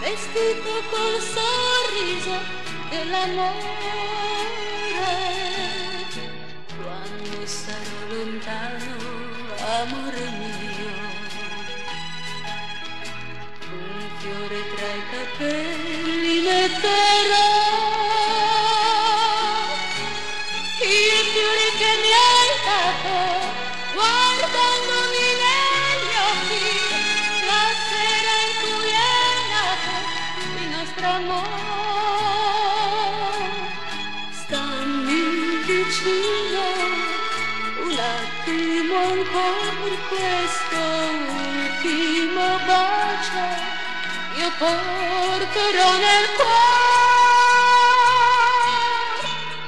vestito col sorriso dell'amore. Quando sarò lontano, amore mio, un fiore tra i capelli metterò, i fiori che mi hai dato, guardandomi negli occhi, la sera in cui è nato il nostro amore. Stammi vicino un attimo ancora, questo ultimo bacio io porterò nel cuore.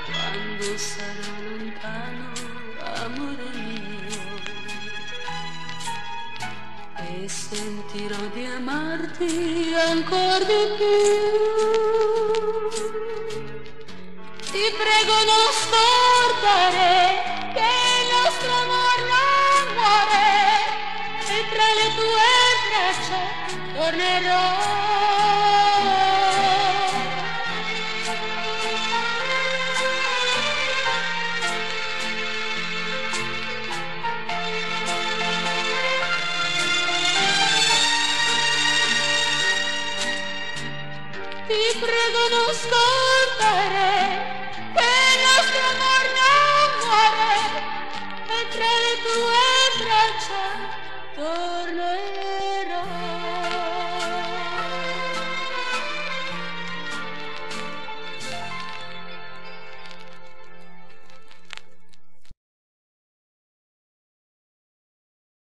Quando sarò lontano, amore mio, e sentirò di amarti ancora di più, ti prego non scordare che il nostro amor non muore, e tra le tue braccia tornerò. Ti prego non scordare